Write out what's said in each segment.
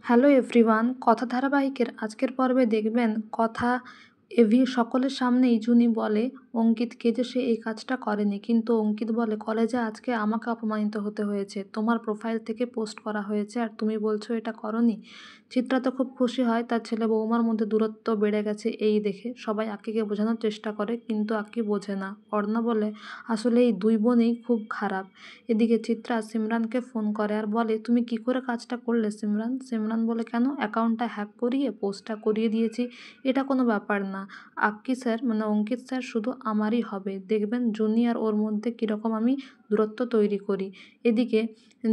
Hello everyone, কথা ধারাবাহিকের আজকের পর্বে দেখবেন কথা এভি সকলের সামনেই জুনি বলে অঙ্কিতকে যে সে এই কাজটা করেনি, কিন্তু অঙ্কিত বলে কলেজে আজকে আমাকে অপমানিত হতে হয়েছে, তোমার প্রোফাইল থেকে পোস্ট করা হয়েছে আর তুমি বলছো এটা করনি। চিত্রা তো খুব খুশি হয়, তার ছেলে বৌমার মধ্যে দূরত্ব বেড়ে গেছে এই দেখে। সবাই আক্কিকে বোঝানোর চেষ্টা করে কিন্তু আক্কি বোঝে না। অর্ণা বলে আসলে এই দুই বোনই খুব খারাপ। এদিকে চিত্রা সিমরানকে ফোন করে আর বলে তুমি কি করে কাজটা করলে সিমরান। সিমরান বলে কেন, অ্যাকাউন্টটা হ্যাক করিয়ে পোস্টটা করিয়ে দিয়েছি, এটা কোনো ব্যাপার না। আক্কি স্যার মানে অঙ্কিত স্যার শুধু আমারই হবে, দেখবেন জুনি আর ওর মধ্যে কীরকম আমি দূরত্ব তৈরি করি। এদিকে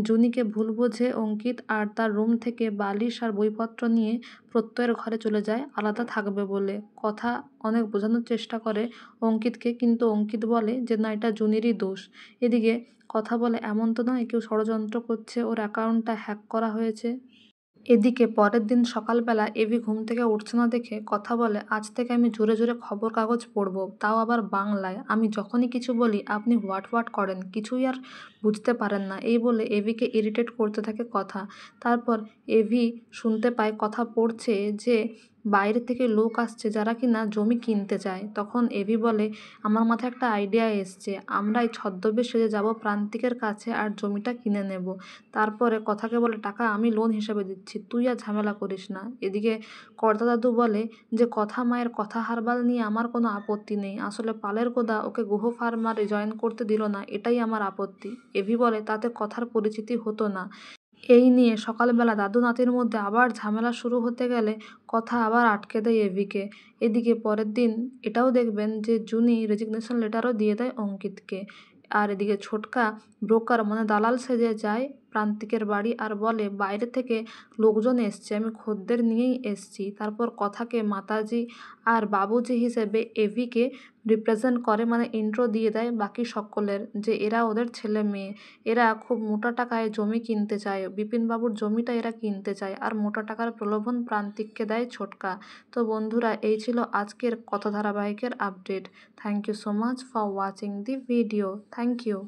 জুনিকে ভুল বোঝে অঙ্কিত আর তার রুম থেকে বালিশ আর বইপত্র নিয়ে প্রত্যয়ের ঘরে চলে যায় আলাদা থাকবে বলে। কথা অনেক বোঝানোর চেষ্টা করে অঙ্কিতকে, কিন্তু অঙ্কিত বলে যে না, এটা জুনিরই দোষ। এদিকে কথা বলে এমন তো নয় কেউ ষড়যন্ত্র করছে, ওর অ্যাকাউন্টটা হ্যাক করা হয়েছে। এদিকে পরের দিন সকালবেলা এভি ঘুম থেকে উঠছে না দেখে কথা বলে আজ থেকে আমি জোরে জোরে খবর কাগজ পড়বো, তাও আবার বাংলায়। আমি যখনই কিছু বলি আপনি হোয়াট হোয়াট করেন, কিছুই আর বুঝতে পারেন না। এই বলে এভিকে ইরিটেট করতে থাকে কথা। তারপর এভি শুনতে পায় কথা পড়ছে যে বাইরে থেকে লোক আসছে যারা কিনা জমি কিনতে চায়। তখন এভি বলে আমার মাথায় একটা আইডিয়া এসছে, আমরা এই ছদ্মবেশ সেজে যাব প্রান্তিকের কাছে আর জমিটা কিনে নেব। তারপরে কথাকে বলে টাকা আমি লোন হিসেবে দিচ্ছি, তুই আর ঝামেলা করিস না। এদিকে কর্তা দাদু বলে যে কথা মায়ের কথা হারবাল নিয়ে আমার কোনো আপত্তি নেই, আসলে পালের গোদা ওকে গুহ ফার্মারে জয়েন করতে দিল না, এটাই আমার আপত্তি। এভি বলে তাতে কথার পরিচিতি হতো না। এই নিয়ে সকালবেলা দাদু নাতির মধ্যে আবার ঝামেলা শুরু হতে গেলে কথা আবার আটকে দেয় এভিকে। এদিকে পরের দিন এটাও দেখবেন যে জুনি রেজিগনেশন লেটারও দিয়ে দেয় অঙ্কিতকে। আর এদিকে ছোটকা ব্রোকার মানে দালাল সেজে যায় প্রান্তিকের বাড়ি আর বলে বাইরে থেকে লোকজন এসছে, আমি খদ্দের নিয়েই এসছি। তারপর কথাকে মাতাজি আর বাবুজি হিসেবে এভিকে রিপ্রেজেন্ট করে, মানে ইন্ট্রো দিয়ে দেয় বাকি সকলের যে এরা ওদের ছেলে মেয়ে। এরা খুব মোটা টাকায় জমি কিনতে চায়, বিপিনবাবুর জমিটা এরা কিনতে চায় আর মোটা টাকার প্রলোভন প্রান্তিককে দেয় ছোটকা। তো বন্ধুরা, এই ছিল আজকের কথা ধারাবাহিকের update. Thank you so much for watching the video. Thank you.